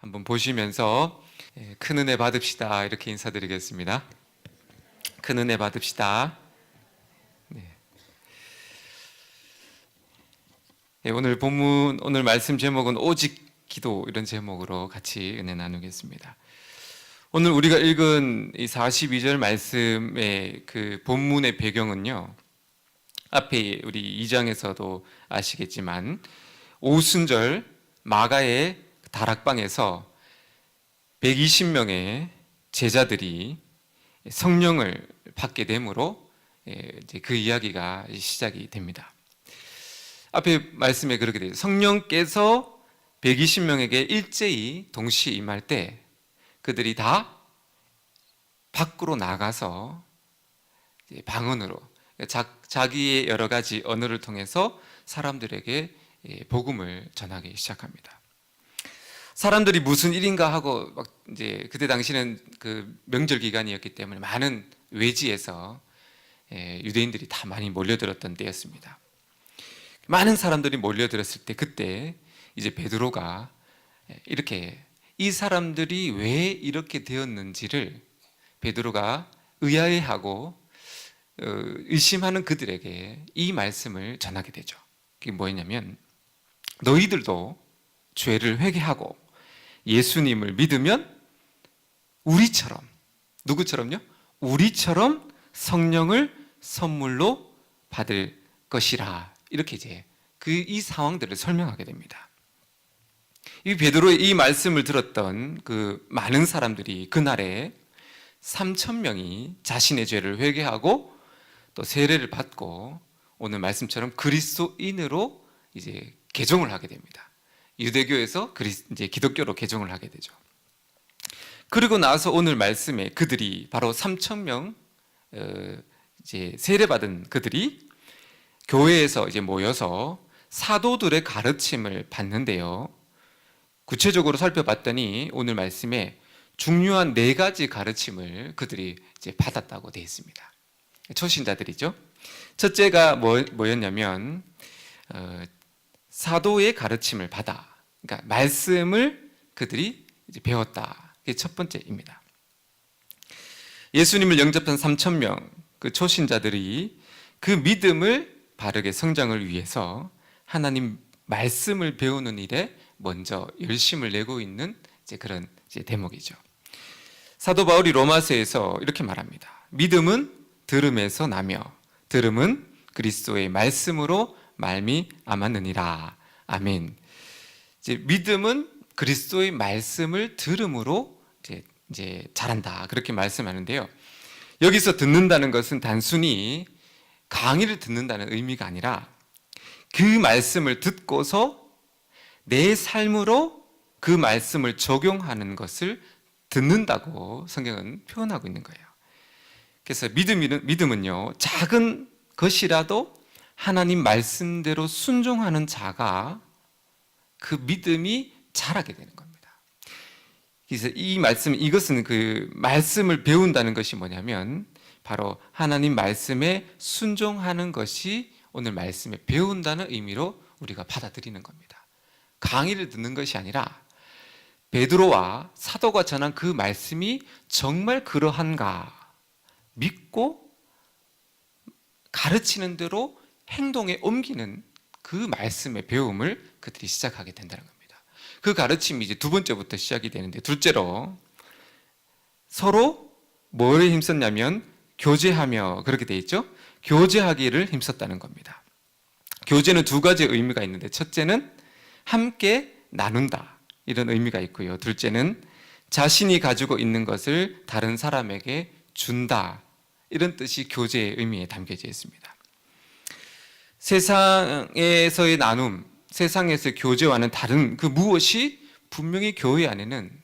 한번 보시면서 큰 은혜 받읍시다 이렇게 인사드리겠습니다. 큰 은혜 받읍시다. 네. 오늘 본문, 오늘 말씀 제목은 오직 기도, 이런 제목으로 같이 은혜 나누겠습니다. 오늘 우리가 읽은 이 42절 말씀의 그 본문의 배경은요, 앞에 우리 2장에서도 아시겠지만 오순절 마가의 다락방에서 120명의 제자들이 성령을 받게 되므로 이제 그 이야기가 시작이 됩니다. 앞에 말씀에 그렇게 돼요. 성령께서 120명에게 일제히 동시에 임할 때 그들이 다 밖으로 나가서 방언으로, 자기의 여러 가지 언어를 통해서 사람들에게 복음을 전하기 시작합니다. 사람들이 무슨 일인가 하고 막 이제 그때 당시는 그 명절 기간이었기 때문에 많은 외지에서 유대인들이 다 많이 몰려들었던 때였습니다. 많은 사람들이 몰려들었을 때 그때 이제 베드로가 이렇게 이 사람들이 왜 이렇게 되었는지를 베드로가 의아해하고 의심하는 그들에게 이 말씀을 전하게 되죠. 그게 뭐였냐면, 너희들도 죄를 회개하고 예수님을 믿으면 우리처럼, 누구처럼요? 우리처럼 성령을 선물로 받을 것이라. 이렇게 이제 이 상황들을 설명하게 됩니다. 이 베드로의 이 말씀을 들었던 그 많은 사람들이 그날에 3,000명이 자신의 죄를 회개하고 또 세례를 받고 오늘 말씀처럼 그리스도인으로 이제 개종을 하게 됩니다. 유대교에서 이제 기독교로 개종을 하게 되죠. 그리고 나서 오늘 말씀에 그들이 바로 3,000명 이제 세례받은 그들이 교회에서 이제 모여서 사도들의 가르침을 받는데요. 구체적으로 살펴봤더니 오늘 말씀에 중요한 4가지 가르침을 그들이 이제 받았다고 되어 있습니다. 초신자들이죠. 첫째가 뭐였냐면 사도의 가르침을 받아, 그러니까 말씀을 그들이 이제 배웠다. 그게 첫 번째입니다. 예수님을 영접한 3,000명 그 초신자들이 그 믿음을 바르게 성장을 위해서 하나님 말씀을 배우는 일에 먼저 열심을 내고 있는 이제 그런 이제 대목이죠. 사도 바울이 로마서에서 이렇게 말합니다. 믿음은 들음에서 나며 들음은 그리스도의 말씀으로 말미암았느니라. 아멘. 이제 믿음은 그리스도의 말씀을 들음으로 이제 자란다. 그렇게 말씀하는데요. 여기서 듣는다는 것은 단순히 강의를 듣는다는 의미가 아니라 그 말씀을 듣고서 내 삶으로 그 말씀을 적용하는 것을 듣는다고 성경은 표현하고 있는 거예요. 그래서 믿음은요, 작은 것이라도 하나님 말씀대로 순종하는 자가 그 믿음이 자라게 되는 겁니다. 그래서 이것은 그 말씀을 배운다는 것이 뭐냐면 바로 하나님 말씀에 순종하는 것이 오늘 말씀에 배운다는 의미로 우리가 받아들이는 겁니다. 강의를 듣는 것이 아니라 베드로와 사도가 전한 그 말씀이 정말 그러한가 믿고 가르치는 대로 행동에 옮기는 그 말씀의 배움을 그들이 시작하게 된다는 겁니다. 그 가르침이 이제 두 번째부터 시작이 되는데, 둘째로 서로 뭐에 힘썼냐면 교제하며, 그렇게 돼 있죠. 교제하기를 힘썼다는 겁니다. 교제는 2가지 의미가 있는데, 첫째는 함께 나눈다, 이런 의미가 있고요. 둘째는 자신이 가지고 있는 것을 다른 사람에게 준다, 이런 뜻이 교제의 의미에 담겨져 있습니다. 세상에서의 나눔, 세상에서의 교제와는 다른 그 무엇이 분명히 교회 안에는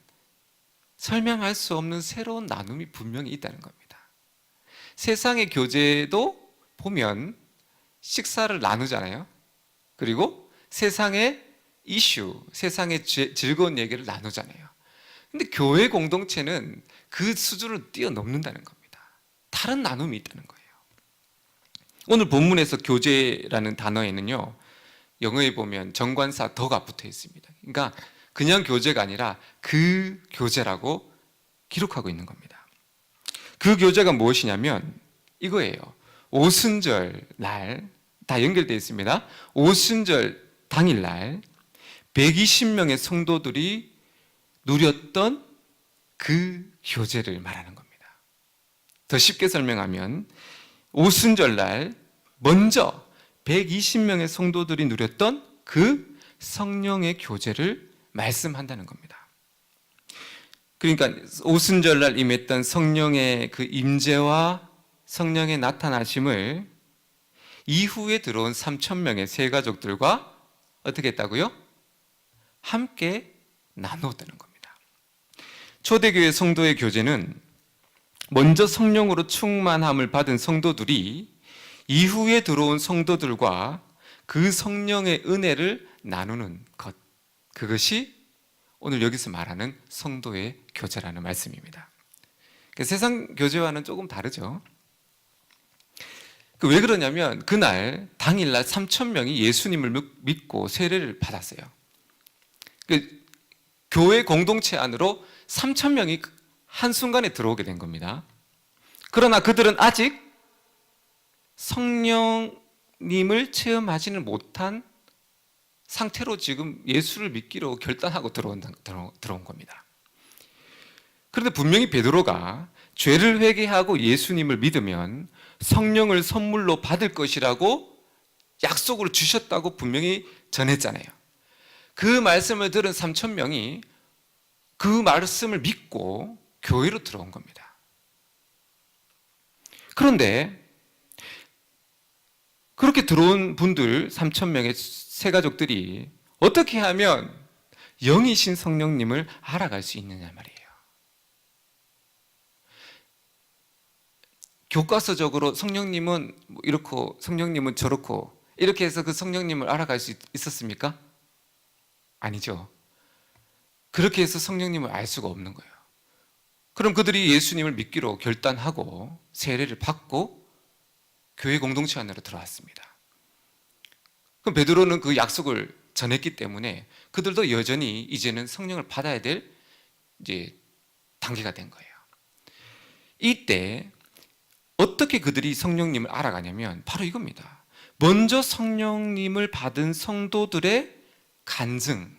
설명할 수 없는 새로운 나눔이 분명히 있다는 겁니다. 세상의 교제도 보면 식사를 나누잖아요. 그리고 세상의 이슈, 세상의 즐거운 얘기를 나누잖아요. 근데 교회 공동체는 그 수준을 뛰어넘는다는 겁니다. 다른 나눔이 있다는 거예요. 오늘 본문에서 교제라는 단어에는요, 영어에 보면 정관사 더가 붙어 있습니다. 그러니까 그냥 교제가 아니라 그 교제라고 기록하고 있는 겁니다. 그 교제가 무엇이냐면 이거예요. 오순절 날, 다 연결되어 있습니다. 오순절 당일날 120명의 성도들이 누렸던 그 교제를 말하는 겁니다. 더 쉽게 설명하면 오순절날 먼저 120명의 성도들이 누렸던 그 성령의 교제를 말씀한다는 겁니다. 그러니까 오순절날 임했던 성령의 그 임재와 성령의 나타나심을 이후에 들어온 3,000명의 세 가족들과 어떻게 했다고요? 함께 나누었다는 겁니다. 초대교회 성도의 교제는 먼저 성령으로 충만함을 받은 성도들이 이후에 들어온 성도들과 그 성령의 은혜를 나누는 것, 그것이 오늘 여기서 말하는 성도의 교제라는 말씀입니다. 세상 교제와는 조금 다르죠. 왜 그러냐면 그날 당일날 3,000명이 예수님을 믿고 세례를 받았어요. 교회 공동체 안으로 3,000명이 한순간에 들어오게 된 겁니다. 그러나 그들은 아직 성령님을 체험하지는 못한 상태로 지금 예수를 믿기로 결단하고 들어온 겁니다. 그런데 분명히 베드로가 죄를 회개하고 예수님을 믿으면 성령을 선물로 받을 것이라고 약속을 주셨다고 분명히 전했잖아요. 그 말씀을 들은 3,000명이 그 말씀을 믿고 교회로 들어온 겁니다. 그런데 그렇게 들어온 분들 3,000명의 세 가족들이 어떻게 하면 영이신 성령님을 알아갈 수 있느냐 말이에요. 교과서적으로 성령님은 이렇고 성령님은 저렇고 이렇게 해서 그 성령님을 알아갈 수 있었습니까? 아니죠. 그렇게 해서 성령님을 알 수가 없는 거예요. 그럼 그들이 예수님을 믿기로 결단하고 세례를 받고 교회 공동체 안으로 들어왔습니다. 그럼 베드로는 그 약속을 전했기 때문에 그들도 여전히 이제는 성령을 받아야 될 이제 단계가 된 거예요. 이때 어떻게 그들이 성령님을 알아가냐면 바로 이겁니다. 먼저 성령님을 받은 성도들의 간증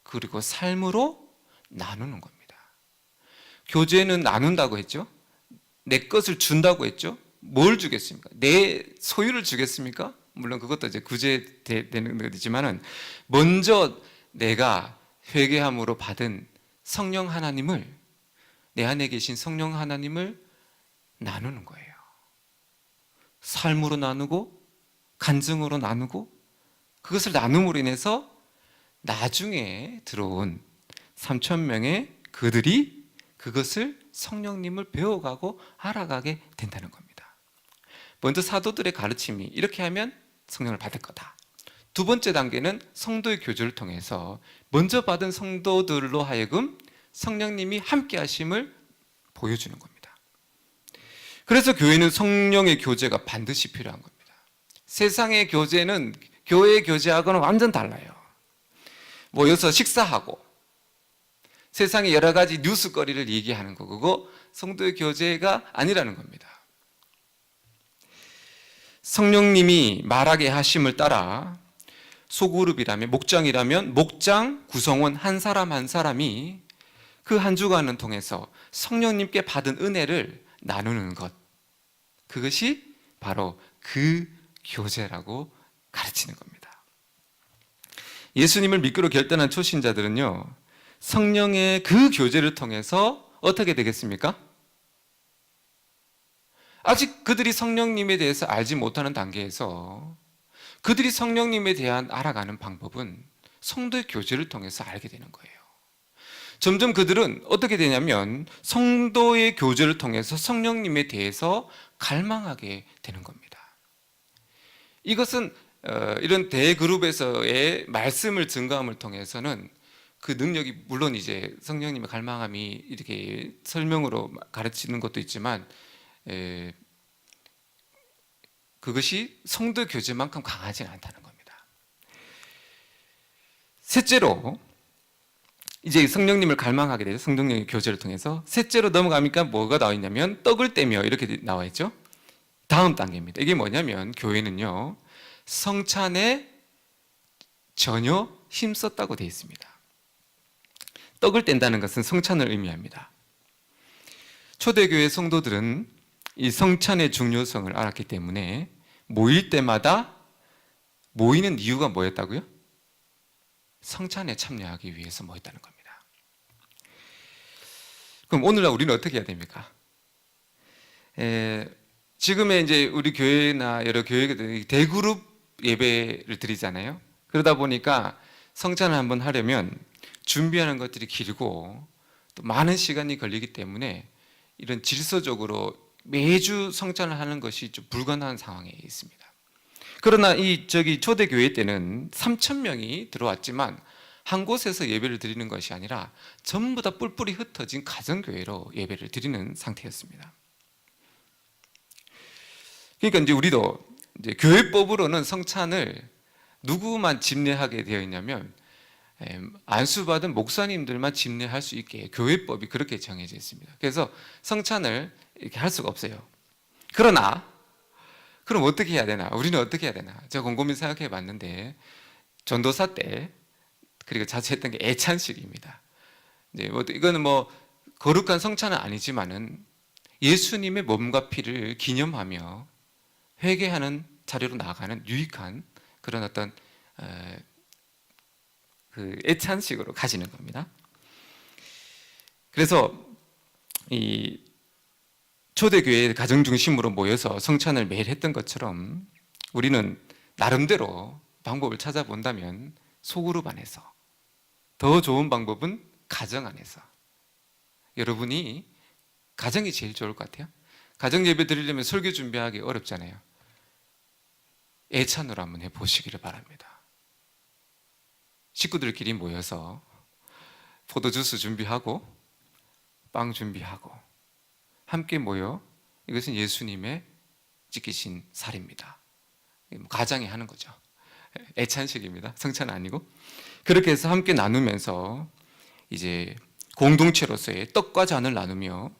그리고 삶으로 나누는 겁니다. 교제는 나눈다고 했죠. 내 것을 준다고 했죠. 뭘 주겠습니까? 내 소유를 주겠습니까? 물론 그것도 이제 구제되는 거지만은 먼저 내가 회개함으로 받은 성령 하나님을, 내 안에 계신 성령 하나님을 나누는 거예요. 삶으로 나누고 간증으로 나누고 그것을 나눔으로 인해서 나중에 들어온 3,000명의 그들이 그것을 성령님을 배워가고 알아가게 된다는 겁니다. 먼저 사도들의 가르침이 이렇게 하면 성령을 받을 거다. 두 번째 단계는 성도의 교제를 통해서 먼저 받은 성도들로 하여금 성령님이 함께 하심을 보여주는 겁니다. 그래서 교회는 성령의 교제가 반드시 필요한 겁니다. 세상의 교제는 교회의 교제하고는 완전 달라요. 모여서 식사하고 세상의 여러 가지 뉴스거리를 얘기하는 거, 그거 성도의 교제가 아니라는 겁니다. 성령님이 말하게 하심을 따라 소그룹이라면, 목장이라면 목장 구성원 한 사람 한 사람이 그 한 주간을 통해서 성령님께 받은 은혜를 나누는 것, 그것이 바로 그 교제라고 가르치는 겁니다. 예수님을 믿기로 결단한 초신자들은요, 성령의 그 교제를 통해서 어떻게 되겠습니까? 아직 그들이 성령님에 대해서 알지 못하는 단계에서 그들이 성령님에 대한 알아가는 방법은 성도의 교제를 통해서 알게 되는 거예요. 점점 그들은 어떻게 되냐면 성도의 교제를 통해서 성령님에 대해서 갈망하게 되는 겁니다. 이것은 이런 대그룹에서의 말씀을 증거함을 통해서는 그 능력이 물론 이제 성령님의 갈망함이 이렇게 설명으로 가르치는 것도 있지만 그것이 성도 교제만큼 강하지는 않다는 겁니다. 셋째로 이제 성령님을 갈망하게 되죠. 성령님의 교제를 통해서. 셋째로 넘어가니까 뭐가 나와 있냐면 떡을 떼며 이렇게 나와 있죠. 다음 단계입니다. 이게 뭐냐면 교회는요, 성찬에 전혀 힘썼다고 되어 있습니다. 떡을 뗀다는 것은 성찬을 의미합니다. 초대교회 성도들은 이 성찬의 중요성을 알았기 때문에 모일 때마다 모이는 이유가 뭐였다고요? 성찬에 참여하기 위해서 모였다는 겁니다. 그럼 오늘날 우리는 어떻게 해야 됩니까? 지금의 이제 우리 교회나 여러 교회들이 대그룹 예배를 드리잖아요. 그러다 보니까 성찬을 한번 하려면 준비하는 것들이 길고 또 많은 시간이 걸리기 때문에 이런 질서적으로 매주 성찬을 하는 것이 좀 불가능한 상황에 있습니다. 그러나 이 초대교회 때는 3,000명이 들어왔지만 한 곳에서 예배를 드리는 것이 아니라 전부 다 뿔뿔이 흩어진 가정교회로 예배를 드리는 상태였습니다. 그러니까 이제 우리도 이제 교회법으로는 성찬을 누구만 집례하게 되어 있냐면 안수받은 목사님들만 집례할 수 있게 교회법이 그렇게 정해져 있습니다. 그래서 성찬을 이렇게 할 수가 없어요. 그러나 그럼 어떻게 해야 되나? 우리는 어떻게 해야 되나? 제가 곰곰이 생각해 봤는데 전도사 때 그리고 자주 했던 게 애찬식입니다. 이제 이거는 거룩한 성찬은 아니지만은 예수님의 몸과 피를 기념하며 회개하는 자료로 나아가는 유익한 그런 어떤 그 애찬식으로 가지는 겁니다. 그래서 이 초대교회 가정 중심으로 모여서 성찬을 매일 했던 것처럼 우리는 나름대로 방법을 찾아본다면 소그룹 안에서, 더 좋은 방법은 가정 안에서, 여러분이 가정이 제일 좋을 것 같아요. 가정 예배 드리려면 설교 준비하기 어렵잖아요. 애찬으로 한번 해보시기를 바랍니다. 식구들끼리 모여서 포도주스 준비하고 빵 준비하고 함께 모여, 이것은 예수님의 찢기신 살입니다. 가장이 하는 거죠. 애찬식입니다. 성찬은 아니고. 그렇게 해서 함께 나누면서 이제 공동체로서의 떡과 잔을 나누며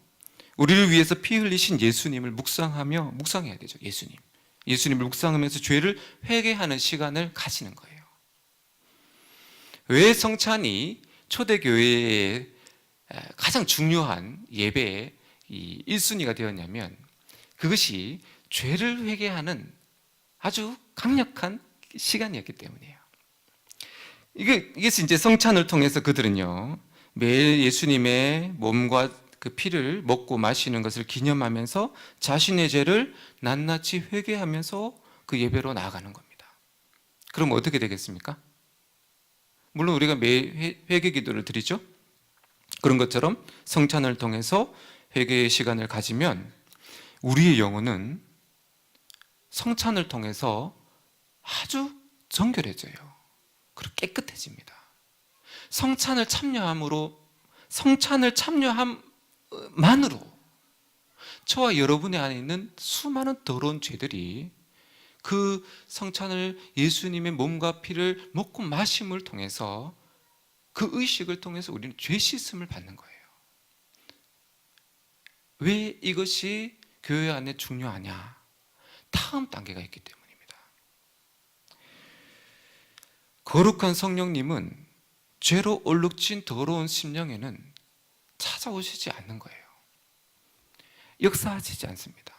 우리를 위해서 피 흘리신 예수님을 묵상해야 되죠. 예수님을 묵상하면서 죄를 회개하는 시간을 가지는 거예요. 왜 성찬이 초대교회의 가장 중요한 예배의 이 1순위가 되었냐면 그것이 죄를 회개하는 아주 강력한 시간이었기 때문이에요. 이게 이제 성찬을 통해서 그들은요, 매일 예수님의 몸과 그 피를 먹고 마시는 것을 기념하면서 자신의 죄를 낱낱이 회개하면서 그 예배로 나아가는 겁니다. 그럼 어떻게 되겠습니까? 물론 우리가 매일 회개 기도를 드리죠. 그런 것처럼 성찬을 통해서 회개의 시간을 가지면 우리의 영혼은 성찬을 통해서 아주 정결해져요. 그리고 깨끗해집니다. 성찬을 참여함으로, 성찬을 참여함만으로 저와 여러분의 안에 있는 수많은 더러운 죄들이 그 성찬을, 예수님의 몸과 피를 먹고 마심을 통해서, 그 의식을 통해서 우리는 죄 씻음을 받는 거예요. 왜 이것이 교회 안에 중요하냐? 다음 단계가 있기 때문입니다. 거룩한 성령님은 죄로 얼룩진 더러운 심령에는 찾아오시지 않는 거예요. 역사하시지 않습니다.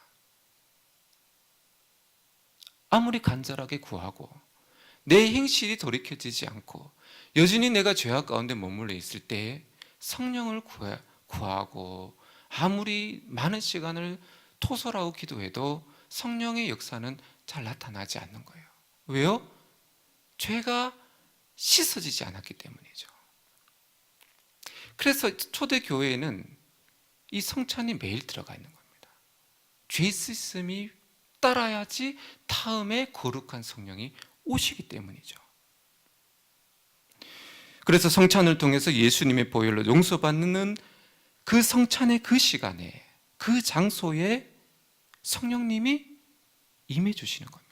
아무리 간절하게 구하고 내 행실이 돌이켜지지 않고 여전히 내가 죄악 가운데 머물러 있을 때 성령을 구하고 아무리 많은 시간을 토설하고 기도해도 성령의 역사는 잘 나타나지 않는 거예요. 왜요? 죄가 씻어지지 않았기 때문이죠. 그래서 초대교회에는 이 성찬이 매일 들어가 있는 겁니다. 죄 씻음이 따라야지 다음에 거룩한 성령이 오시기 때문이죠. 그래서 성찬을 통해서 예수님의 보혈로 용서받는 그 성찬의 그 시간에, 그 장소에 성령님이 임해 주시는 겁니다.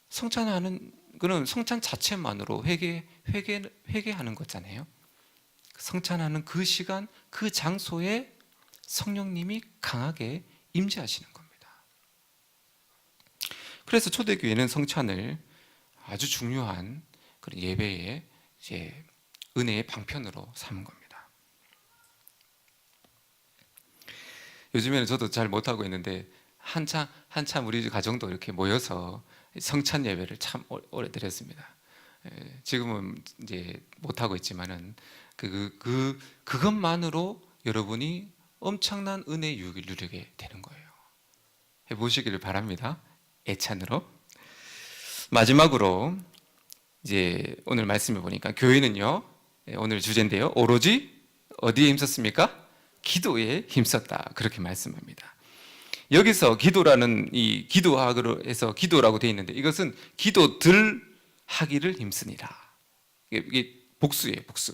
성찬하는 그는 성찬 자체만으로 회개하는 거잖아요. 성찬하는 그 시간, 그 장소에 성령님이 강하게 임재하시는 겁니다. 그래서 초대교회는 성찬을 아주 중요한 그런 예배의 이제 은혜의 방편으로 삼은 겁니다. 요즘에는 저도 잘 못하고 있는데 한참 우리 가정도 이렇게 모여서 성찬 예배를 참 오래 드렸습니다. 지금은 이제 못하고 있지만은 그것만으로 여러분이 엄청난 은혜의 유익을 누리게 되는 거예요. 해보시기를 바랍니다. 애찬으로. 마지막으로 이제 오늘 말씀을 보니까 교회는요, 오늘 주제인데요, 오로지 어디에 힘썼습니까? 기도에 힘썼다, 그렇게 말씀합니다. 여기서 기도라는 이 기도학으로 해서 기도라고 되어 있는데, 이것은 기도들 하기를 힘쓰니라. 이게 복수예요, 복수.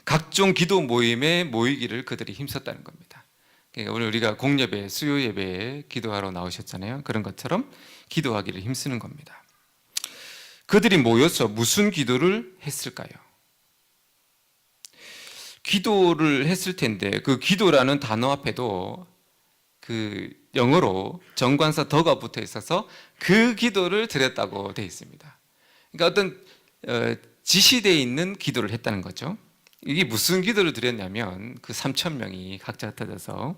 각종 기도 모임에 모이기를 그들이 힘썼다는 겁니다. 그러니까 오늘 우리가 공예배, 수요 예배에 기도하러 나오셨잖아요. 그런 것처럼 기도하기를 힘쓰는 겁니다. 그들이 모여서 무슨 기도를 했을까요? 기도를 했을 텐데 그 기도라는 단어 앞에도 그 영어로 정관사 더가 붙어 있어서 그 기도를 드렸다고 되어 있습니다. 그러니까 어떤 지시되어 있는 기도를 했다는 거죠. 이게 무슨 기도를 드렸냐면 그 3,000명이 각자 흩어져서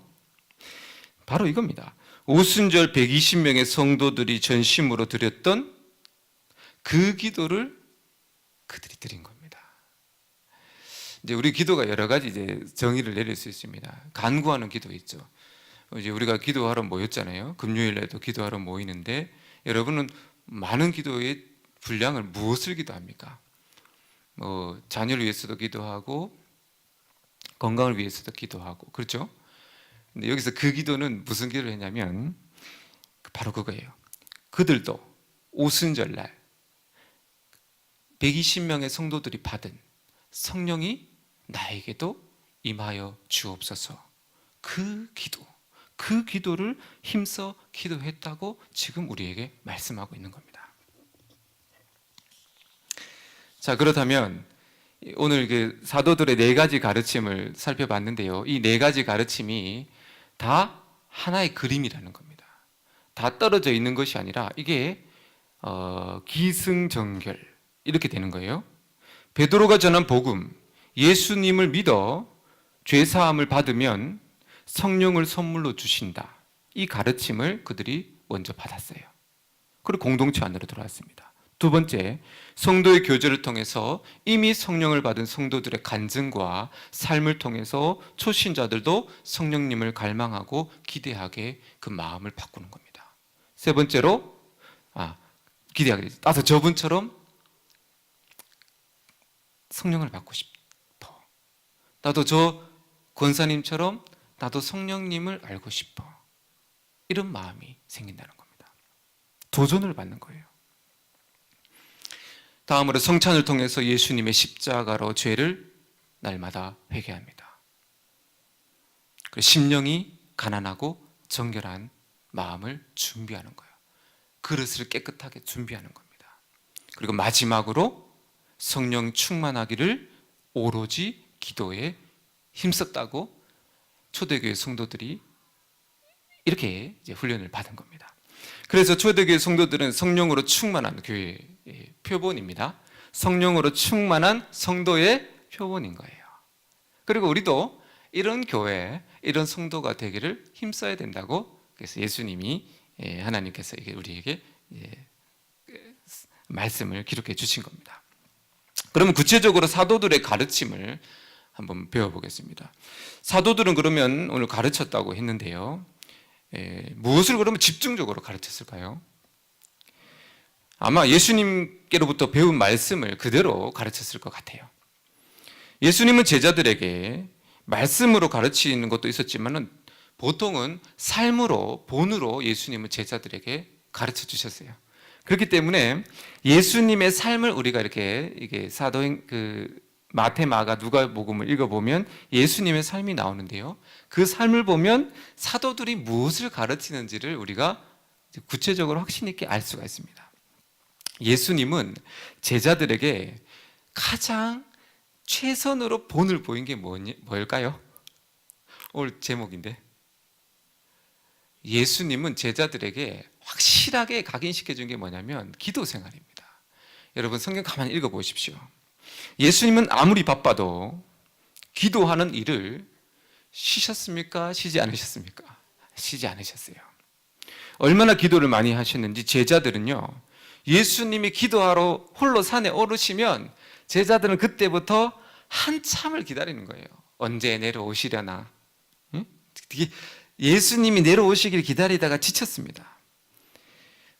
바로 이겁니다. 오순절 120명의 성도들이 전심으로 드렸던 그 기도를 그들이 드린 겁니다. 이제 우리 기도가 여러 가지 이제 정의를 내릴 수 있습니다. 간구하는 기도 있죠. 이제 우리가 기도하러 모였잖아요. 금요일에도 기도하러 모이는데 여러분은 많은 기도의 분량을 무엇을 기도합니까? 뭐 자녀를 위해서도 기도하고 건강을 위해서도 기도하고 그렇죠? 근데 여기서 그 기도는 무슨 기도를 했냐면 바로 그거예요. 그들도 오순절날 120명의 성도들이 받은 성령이 나에게도 임하여 주옵소서. 그 기도를 힘써 기도했다고 지금 우리에게 말씀하고 있는 겁니다. 자, 그렇다면 오늘 그 사도들의 4가지 가르침을 살펴봤는데요. 이 4가지 가르침이 다 하나의 그림이라는 겁니다. 다 떨어져 있는 것이 아니라 이게 기승전결 이렇게 되는 거예요. 베드로가 전한 복음, 예수님을 믿어 죄사함을 받으면 성령을 선물로 주신다. 이 가르침을 그들이 먼저 받았어요. 그리고 공동체 안으로 들어왔습니다. 두 번째, 성도의 교제를 통해서 이미 성령을 받은 성도들의 간증과 삶을 통해서 초신자들도 성령님을 갈망하고 기대하게 그 마음을 바꾸는 겁니다. 세 번째로 기대하게 되죠. 나도 저분처럼 성령을 받고 싶어. 나도 저 권사님처럼 나도 성령님을 알고 싶어. 이런 마음이 생긴다는 겁니다. 도전을 받는 거예요. 다음으로 성찬을 통해서 예수님의 십자가로 죄를 날마다 회개합니다. 그리고 심령이 가난하고 정결한 마음을 준비하는 거예요. 그릇을 깨끗하게 준비하는 겁니다. 그리고 마지막으로 성령 충만하기를 오로지 기도에 힘썼다고 초대교회 성도들이 이렇게 이제 훈련을 받은 겁니다. 그래서 초대교회 성도들은 성령으로 충만한 교회의 표본입니다. 성령으로 충만한 성도의 표본인 거예요. 그리고 우리도 이런 교회, 이런 성도가 되기를 힘써야 된다고 그래서 예수님이 하나님께서 우리에게 말씀을 기록해 주신 겁니다. 그러면 구체적으로 사도들의 가르침을 한번 배워보겠습니다. 사도들은 그러면 오늘 가르쳤다고 했는데요. 무엇을 그러면 집중적으로 가르쳤을까요? 아마 예수님께로부터 배운 말씀을 그대로 가르쳤을 것 같아요. 예수님은 제자들에게 말씀으로 가르치는 것도 있었지만은 보통은 삶으로, 본으로 예수님은 제자들에게 가르쳐 주셨어요. 그렇기 때문에 예수님의 삶을 우리가 이게 사도행 마태, 마가, 누가복음을 읽어보면 예수님의 삶이 나오는데요. 그 삶을 보면 사도들이 무엇을 가르치는지를 우리가 구체적으로 확신 있게 알 수가 있습니다. 예수님은 제자들에게 가장 최선으로 본을 보인 게 뭘까요? 오늘 제목인데, 예수님은 제자들에게 확실하게 각인시켜 준 게 뭐냐면 기도 생활입니다. 여러분 성경 가만히 읽어 보십시오. 예수님은 아무리 바빠도 기도하는 일을 쉬셨습니까? 쉬지 않으셨습니까? 쉬지 않으셨어요. 얼마나 기도를 많이 하셨는지 제자들은요, 예수님이 기도하러 홀로 산에 오르시면 제자들은 그때부터 한참을 기다리는 거예요. 언제 내려오시려나? 응? 예수님이 내려오시길 기다리다가 지쳤습니다.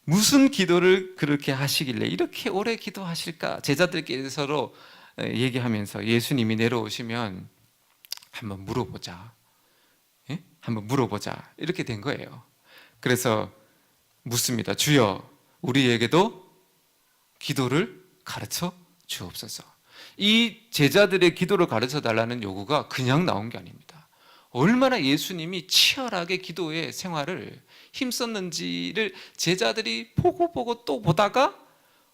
무슨 기도를 그렇게 하시길래 이렇게 오래 기도하실까? 제자들끼리 서로 얘기하면서 예수님이 내려오시면 한번 물어보자. 예? 한번 물어보자. 이렇게 된 거예요. 그래서 묻습니다. 주여, 우리에게도 기도를 가르쳐 주옵소서. 이 제자들의 기도를 가르쳐 달라는 요구가 그냥 나온 게 아닙니다. 얼마나 예수님이 치열하게 기도의 생활을 힘썼는지를 제자들이 보고 또 보다가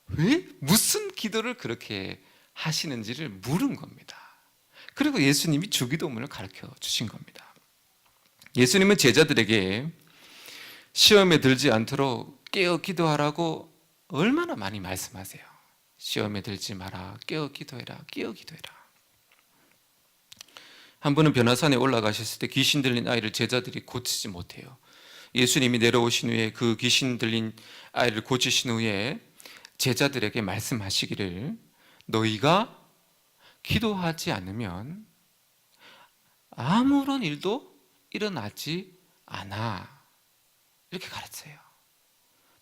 왜 무슨 기도를 그렇게 하시는지를 물은 겁니다. 그리고 예수님이 주기도문을 가르쳐 주신 겁니다. 예수님은 제자들에게 시험에 들지 않도록 깨어 기도하라고 얼마나 많이 말씀하세요. 시험에 들지 마라, 깨어 기도해라, 깨어 기도해라. 한 번은 변화산에 올라가셨을 때 귀신 들린 아이를 제자들이 고치지 못해요. 예수님이 내려오신 후에 그 귀신 들린 아이를 고치신 후에 제자들에게 말씀하시기를, 너희가 기도하지 않으면 아무런 일도 일어나지 않아. 이렇게 가르쳐요.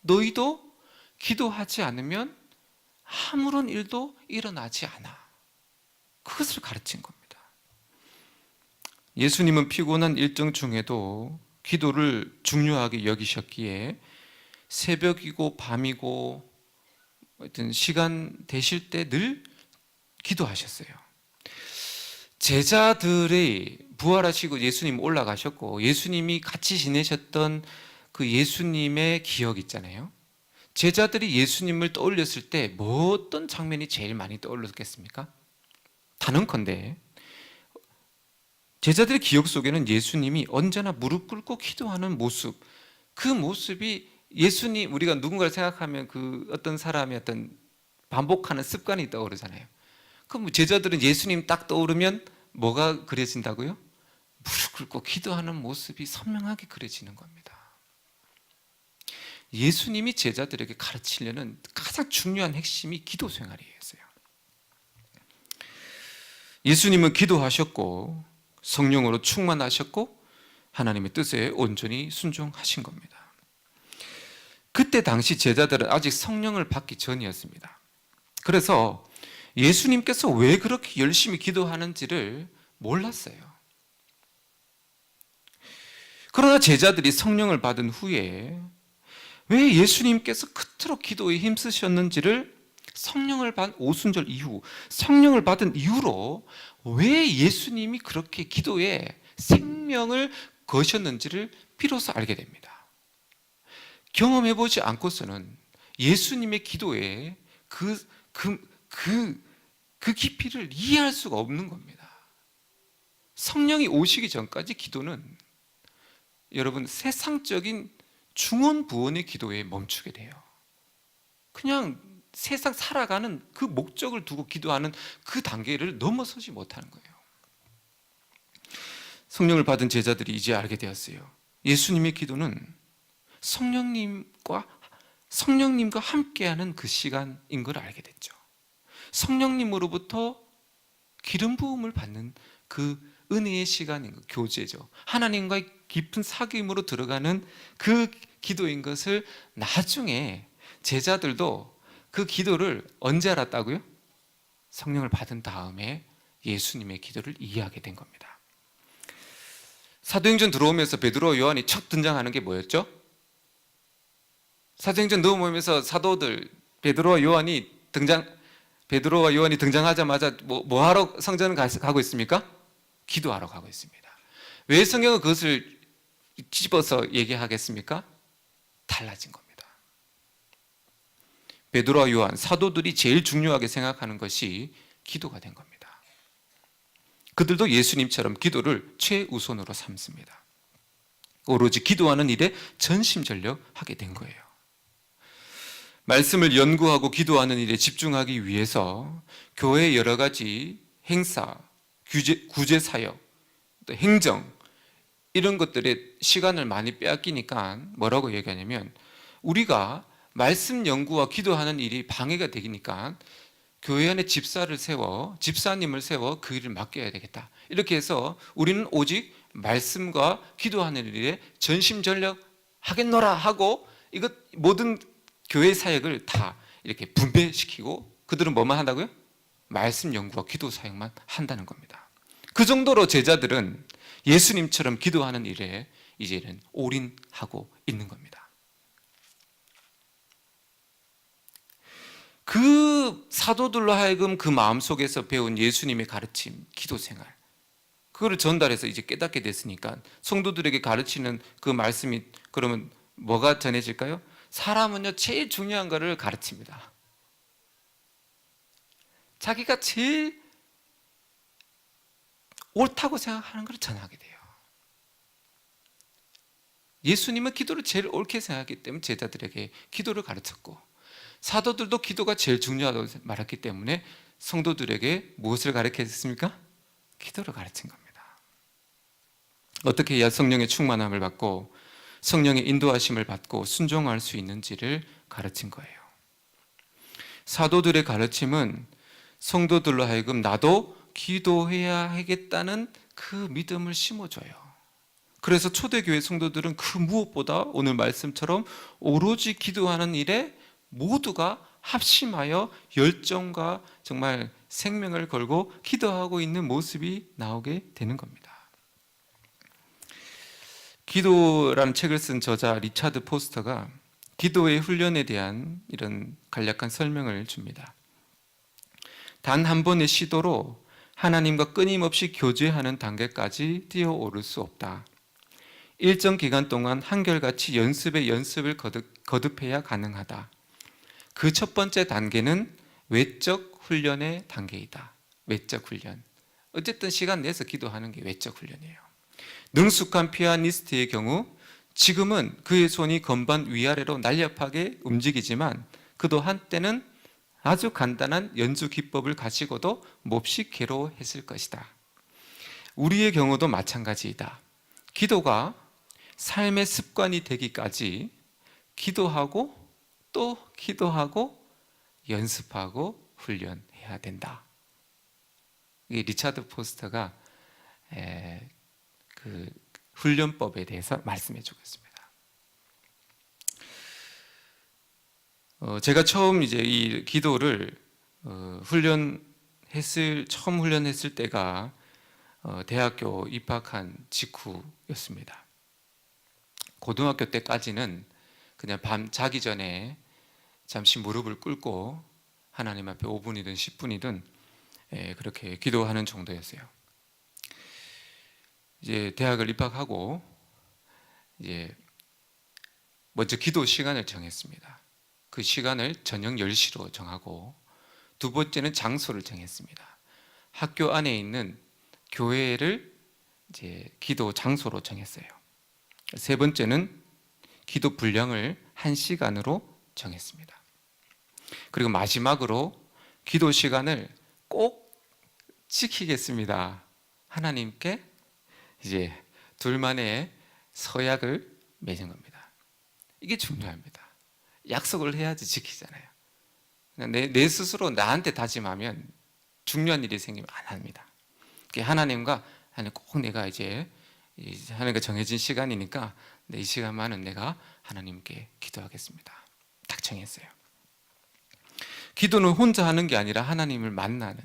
너희도 기도하지 않으면 아무런 일도 일어나지 않아. 그것을 가르친 겁니다. 예수님은 피곤한 일정 중에도 기도를 중요하게 여기셨기에 새벽이고 밤이고 하여튼 시간 되실 때 늘 기도하셨어요. 제자들이 부활하시고 예수님 올라가셨고 예수님이 같이 지내셨던 그 예수님의 기억 있잖아요. 제자들이 예수님을 떠올렸을 때 뭐 어떤 장면이 제일 많이 떠올랐겠습니까? 단언컨대 제자들의 기억 속에는 예수님이 언제나 무릎 꿇고 기도하는 모습, 그 모습이 예수님, 우리가 누군가를 생각하면 그 어떤 사람의 어떤 반복하는 습관이 떠오르잖아요. 그럼 제자들은 예수님 딱 떠오르면 뭐가 그려진다고요? 무릎 꿇고 기도하는 모습이 선명하게 그려지는 겁니다. 예수님이 제자들에게 가르치려는 가장 중요한 핵심이 기도 생활이었어요. 예수님은 기도하셨고 성령으로 충만하셨고 하나님의 뜻에 온전히 순종하신 겁니다. 그때 당시 제자들은 아직 성령을 받기 전이었습니다. 그래서 예수님께서 왜 그렇게 열심히 기도하는지를 몰랐어요. 그러나 제자들이 성령을 받은 후에 왜 예수님께서 그토록 기도에 힘쓰셨는지를 성령을 받은 오순절 이후, 성령을 받은 이후로 왜 예수님이 그렇게 기도에 생명을 거셨는지를 비로소 알게 됩니다. 경험해보지 않고서는 예수님의 기도에 그 깊이를 이해할 수가 없는 겁니다. 성령이 오시기 전까지 기도는 여러분 세상적인 중언부언의 기도에 멈추게 돼요. 그냥 세상 살아가는 그 목적을 두고 기도하는 그 단계를 넘어서지 못하는 거예요. 성령을 받은 제자들이 이제 알게 되었어요. 예수님의 기도는 성령님과 함께하는 그 시간인 걸 알게 됐죠. 성령님으로부터 기름 부음을 받는 그 은혜의 시간인 것, 교제죠. 하나님과의 깊은 사귐으로 들어가는 그 기도인 것을 나중에 제자들도 그 기도를 언제 알았다고요? 성령을 받은 다음에 예수님의 기도를 이해하게 된 겁니다. 사도행전 들어오면서 베드로와 요한이 첫 등장하는 게 뭐였죠? 사도행전 넘어오면서 사도들 베드로와 요한이 등장하자마자 뭐 하러 성전을 가고 있습니까? 기도하러 가고 있습니다. 왜 성경은 그것을 집어서 얘기하겠습니까? 달라진 겁니다. 베드로와 요한 사도들이 제일 중요하게 생각하는 것이 기도가 된 겁니다. 그들도 예수님처럼 기도를 최우선으로 삼습니다. 오로지 기도하는 일에 전심전력하게 된 거예요. 말씀을 연구하고 기도하는 일에 집중하기 위해서 교회의 여러 가지 행사, 구제사역, 또 행정 이런 것들에 시간을 많이 빼앗기니까 뭐라고 얘기하냐면 우리가 말씀 연구와 기도하는 일이 방해가 되니까 교회 안에 집사님을 세워 그 일을 맡겨야 되겠다. 이렇게 해서 우리는 오직 말씀과 기도하는 일에 전심전력 하겠노라 하고 이것 모든 교회 사역을 다 이렇게 분배시키고 그들은 뭐만 한다고요? 말씀 연구와 기도 사역만 한다는 겁니다. 그 정도로 제자들은 예수님처럼 기도하는 일에 이제는 올인하고 있는 겁니다. 그 사도들로 하여금 그 마음속에서 배운 예수님의 가르침, 기도 생활 그거를 전달해서 이제 깨닫게 됐으니까 성도들에게 가르치는 그 말씀이 그러면 뭐가 전해질까요? 사람은요 제일 중요한 거를 가르칩니다. 자기가 제일 옳다고 생각하는 걸 전하게 돼요. 예수님은 기도를 제일 옳게 생각했기 때문에 제자들에게 기도를 가르쳤고 사도들도 기도가 제일 중요하다고 말했기 때문에 성도들에게 무엇을 가르쳤습니까? 기도를 가르친 겁니다. 어떻게 해야 성령의 충만함을 받고 성령의 인도하심을 받고 순종할 수 있는지를 가르친 거예요. 사도들의 가르침은 성도들로 하여금 나도 기도해야 하겠다는 그 믿음을 심어줘요. 그래서 초대교회 성도들은 그 무엇보다 오늘 말씀처럼 오로지 기도하는 일에 모두가 합심하여 열정과 정말 생명을 걸고 기도하고 있는 모습이 나오게 되는 겁니다. 기도라는 책을 쓴 저자 리차드 포스터가 기도의 훈련에 대한 이런 간략한 설명을 줍니다. 단 한 번의 시도로 하나님과 끊임없이 교제하는 단계까지 뛰어오를 수 없다. 일정 기간 동안 한결같이 연습을 거듭해야 가능하다. 그 첫 번째 단계는 외적 훈련의 단계이다. 외적 훈련. 어쨌든 시간 내서 기도하는 게 외적 훈련이에요. 능숙한 피아니스트의 경우 지금은 그의 손이 건반 위아래로 날렵하게 움직이지만 그도 한때는 아주 간단한 연주 기법을 가지고도 몹시 괴로워했을 것이다. 우리의 경우도 마찬가지이다. 기도가 삶의 습관이 되기까지 기도하고 또 기도하고 연습하고 훈련해야 된다. 이 리차드 포스터가 그 훈련법에 대해서 말씀해 주고 있습니다. 제가 처음 이제 이 기도를 처음 훈련했을 때가 대학교 입학한 직후였습니다. 고등학교 때까지는 그냥 밤 자기 전에 잠시 무릎을 꿇고 하나님 앞에 5분이든 10분이든 그렇게 기도하는 정도였어요. 이제 대학을 입학하고 이제 먼저 기도 시간을 정했습니다. 그 시간을 저녁 10시로 정하고 두 번째는 장소를 정했습니다. 학교 안에 있는 교회를 이제 기도 장소로 정했어요. 세 번째는 기도 분량을 1시간으로 정했습니다. 그리고 마지막으로 기도 시간을 꼭 지키겠습니다. 하나님께 이제 둘만의 서약을 맺은 겁니다. 이게 중요합니다. 약속을 해야지 지키잖아요. 내 스스로 나한테 다짐하면 중요한 일이 생기면 안 합니다. 하나님과 꼭 내가 이제 하나님과 정해진 시간이니까 이 시간만은 내가 하나님께 기도하겠습니다. 딱 정했어요. 기도는 혼자 하는 게 아니라 하나님을 만나는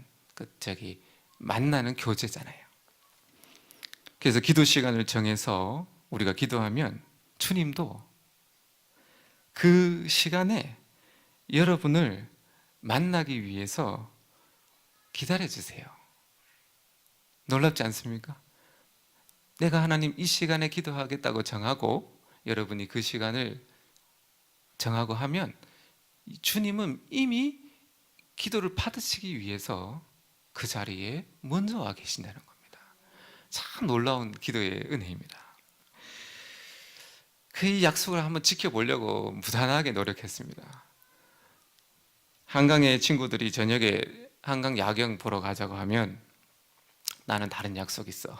교제잖아요. 그래서 기도 시간을 정해서 우리가 기도하면 주님도 그 시간에 여러분을 만나기 위해서 기다려 주세요. 놀랍지 않습니까? 내가 하나님 이 시간에 기도하겠다고 정하고 여러분이 그 시간을 정하고 하면 주님은 이미 기도를 받으시기 위해서 그 자리에 먼저 와 계신다는 겁니다. 참 놀라운 기도의 은혜입니다. 그 약속을 한번 지켜보려고 무단하게 노력했습니다. 한강의 친구들이 저녁에 한강 야경 보러 가자고 하면 나는 다른 약속 있어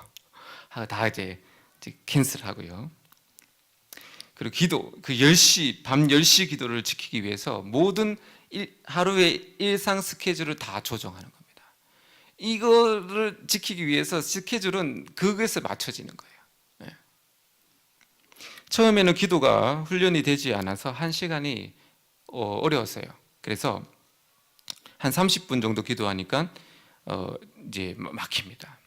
하고 다 이제 캔슬하고요. 그리고 기도, 그 10시, 밤 10시 기도를 지키기 위해서 모든 하루의 일상 스케줄을 다 조정하는 겁니다. 이거를 지키기 위해서 스케줄은 그것에 맞춰지는 거예요. 네. 처음에는 기도가 훈련이 되지 않아서 1시간이 어려웠어요. 그래서 한 30분 정도 기도하니까 이제 막힙니다.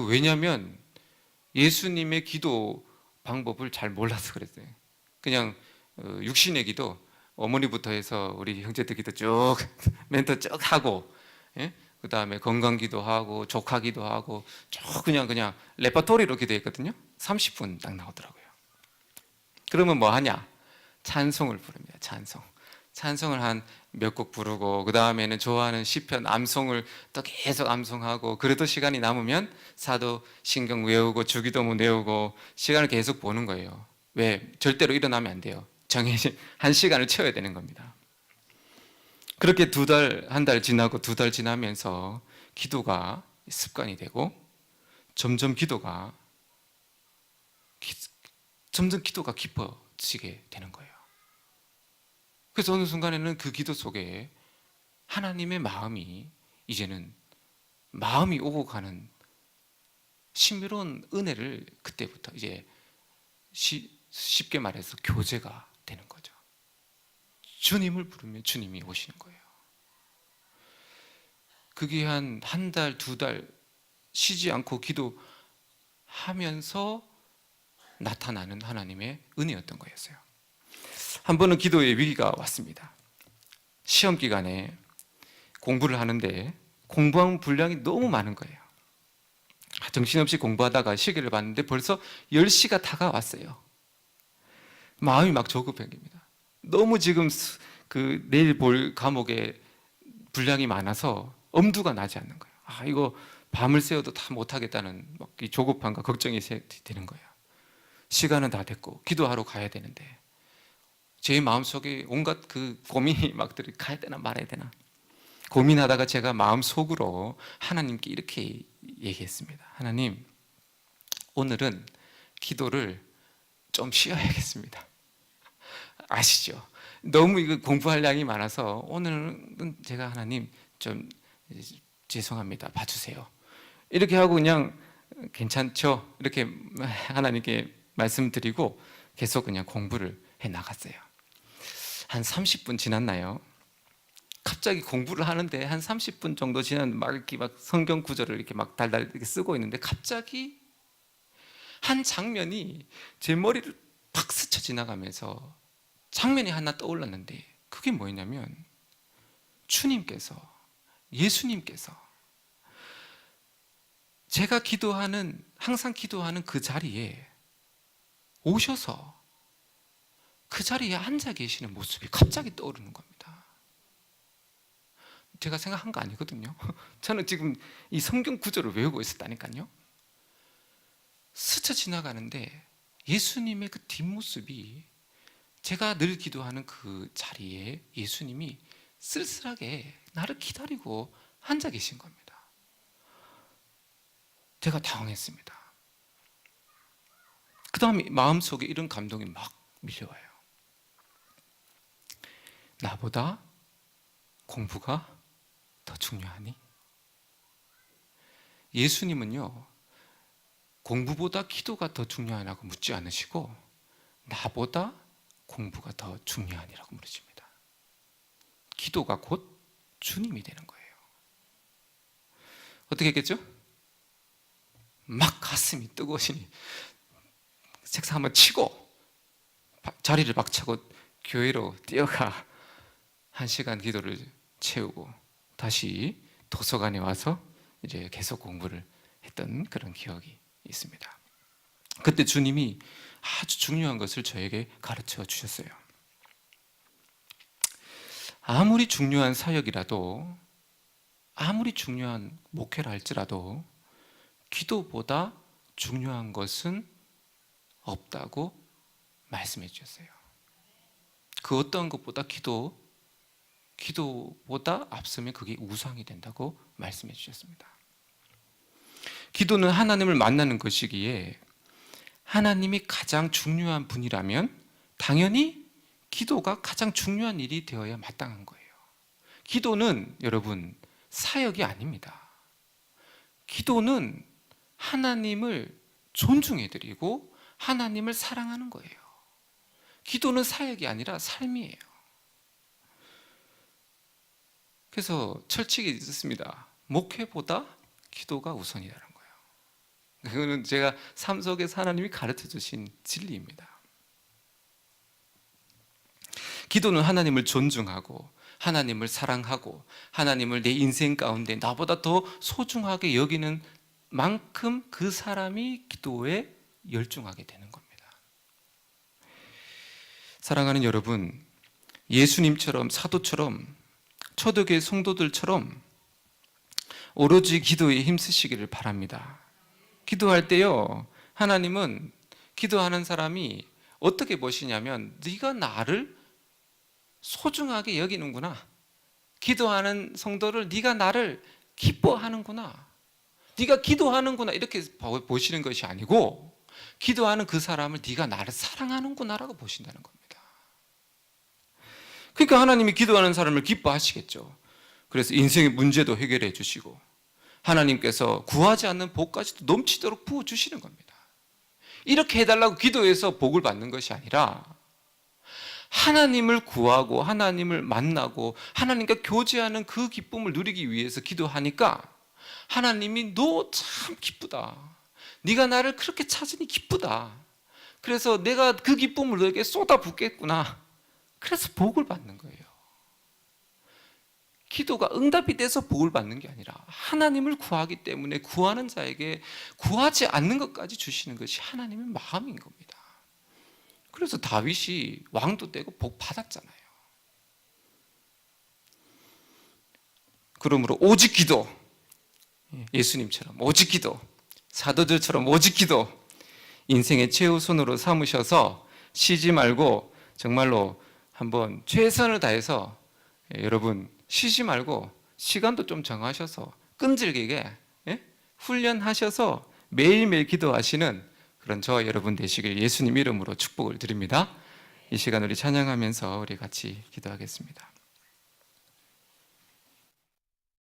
왜냐하면 예수님의 기도 방법을 잘 몰라서 그랬어요. 그냥 육신의 기도, 어머니부터 해서 우리 형제들 기도 쭉 멘토 쭉 하고, 예? 그 다음에 건강 기도하고 조카 기도하고 쭉 그냥 레퍼토리로 기도했거든요. 30분 딱 나오더라고요. 그러면 뭐 하냐? 찬송을 부릅니다. 찬송을 한 몇 곡 부르고, 그 다음에는 좋아하는 시편 암송을 또 계속 암송하고, 그래도 시간이 남으면 사도신경 외우고 주기도문 외우고 시간을 계속 보는 거예요. 왜? 절대로 일어나면 안 돼요. 정해진 1시간을 채워야 되는 겁니다. 그렇게 2달, 1달 지나고 2달 지나면서 기도가 습관이 되고 점점 기도가 깊어지게 되는 거예요. 그래서 어느 순간에는 그 기도 속에 하나님의 마음이 이제는 마음이 오고 가는 신비로운 은혜를 그때부터 이제 쉽게 말해서 교제가 되는 거죠. 주님을 부르면 주님이 오시는 거예요. 그게 한 달, 2달 쉬지 않고 기도하면서 나타나는 하나님의 은혜였던 거였어요. 한 번은 기도의 위기가 왔습니다. 시험 기간에 공부를 하는데 공부한 분량이 너무 많은 거예요. 정신없이 공부하다가 시계를 봤는데 벌써 10시가 다가왔어요. 마음이 막 조급해집니다. 너무 지금 내일 볼 과목에 분량이 많아서 엄두가 나지 않는 거예요. 이거 밤을 새워도 다 못하겠다는 이 조급함과 걱정이 되는 거예요. 시간은 다 됐고 기도하러 가야 되는데 제 마음속에 온갖 그 고민이 막 가야 되나 말아야 되나 고민하다가 제가 마음속으로 하나님께 이렇게 얘기했습니다. 하나님, 오늘은 기도를 좀 쉬어야겠습니다. 아시죠? 너무 이거 공부할 양이 많아서 오늘은 제가 하나님 좀 죄송합니다. 봐주세요. 이렇게 하고 그냥 괜찮죠? 이렇게 하나님께 말씀드리고 계속 그냥 공부를 해 나갔어요. 한 30분 지났나요? 갑자기 공부를 하는데 한 30분 정도 지난 이렇게 막 성경 구절을 이렇게 막 달달 이렇게 쓰고 있는데 갑자기 한 장면이 제 머리를 팍 스쳐 지나가면서 장면이 하나 떠올랐는데 그게 뭐였냐면 예수님께서 제가 항상 기도하는 그 자리에 오셔서 그 자리에 앉아 계시는 모습이 갑자기 떠오르는 겁니다. 제가 생각한 거 아니거든요. 저는 지금 이 성경 구절을 외우고 있었다니까요. 스쳐 지나가는데 예수님의 그 뒷모습이 제가 늘 기도하는 그 자리에 예수님이 쓸쓸하게 나를 기다리고 앉아 계신 겁니다. 제가 당황했습니다. 그 다음에 마음속에 이런 감동이 막 밀려와요. 나보다 공부가 더 중요하니? 예수님은요, 공부보다 기도가 더 중요하냐고 묻지 않으시고 나보다 공부가 더 중요하니라고 물으십니다. 기도가 곧 주님이 되는 거예요. 어떻게 했겠죠? 막 가슴이 뜨거우시니 책상 한번 치고 자리를 박차고 교회로 뛰어가 1시간 기도를 채우고 다시 도서관에 와서 이제 계속 공부를 했던 그런 기억이 있습니다. 그때 주님이 아주 중요한 것을 저에게 가르쳐 주셨어요. 아무리 중요한 사역이라도, 아무리 중요한 목회라 할지라도 기도보다 중요한 것은 없다고 말씀해 주셨어요. 그 어떤 것보다 기도보다 앞서면 그게 우상이 된다고 말씀해 주셨습니다. 기도는 하나님을 만나는 것이기에 하나님이 가장 중요한 분이라면 당연히 기도가 가장 중요한 일이 되어야 마땅한 거예요. 기도는 여러분 사역이 아닙니다. 기도는 하나님을 존중해드리고 하나님을 사랑하는 거예요. 기도는 사역이 아니라 삶이에요. 그래서 철칙이 있습니다. 목회보다 기도가 우선이라는 거예요. 그거는 제가 삶 속에서 하나님이 가르쳐 주신 진리입니다. 기도는 하나님을 존중하고 하나님을 사랑하고 하나님을 내 인생 가운데 나보다 더 소중하게 여기는 만큼 그 사람이 기도에 열중하게 되는 겁니다. 사랑하는 여러분, 예수님처럼 사도처럼 초대교회 성도들처럼 오로지 기도에 힘쓰시기를 바랍니다. 기도할 때요, 하나님은 기도하는 사람이 어떻게 보시냐면 네가 나를 소중하게 여기는구나, 기도하는 성도를 네가 나를 기뻐하는구나, 네가 기도하는구나, 이렇게 보시는 것이 아니고 기도하는 그 사람을 네가 나를 사랑하는구나라고 보신다는 겁니다. 그러니까 하나님이 기도하는 사람을 기뻐하시겠죠. 그래서 인생의 문제도 해결해 주시고 하나님께서 구하지 않는 복까지도 넘치도록 부어주시는 겁니다. 이렇게 해달라고 기도해서 복을 받는 것이 아니라 하나님을 구하고 하나님을 만나고 하나님과 교제하는 그 기쁨을 누리기 위해서 기도하니까 하나님이 너 참 기쁘다, 네가 나를 그렇게 찾으니 기쁘다, 그래서 내가 그 기쁨을 너에게 쏟아붓겠구나, 그래서 복을 받는 거예요. 기도가 응답이 돼서 복을 받는 게 아니라 하나님을 구하기 때문에 구하는 자에게 구하지 않는 것까지 주시는 것이 하나님의 마음인 겁니다. 그래서 다윗이 왕도 되고 복 받았잖아요. 그러므로 오직 기도, 예수님처럼 오직 기도, 사도들처럼 오직 기도, 인생의 최우선으로 삼으셔서 쉬지 말고 정말로 한번 최선을 다해서, 여러분 쉬지 말고 시간도 좀 정하셔서 끈질기게 훈련하셔서 매일매일 기도하시는 그런 저와 여러분 되시길 예수님 이름으로 축복을 드립니다. 이 시간 우리 찬양하면서 우리 같이 기도하겠습니다.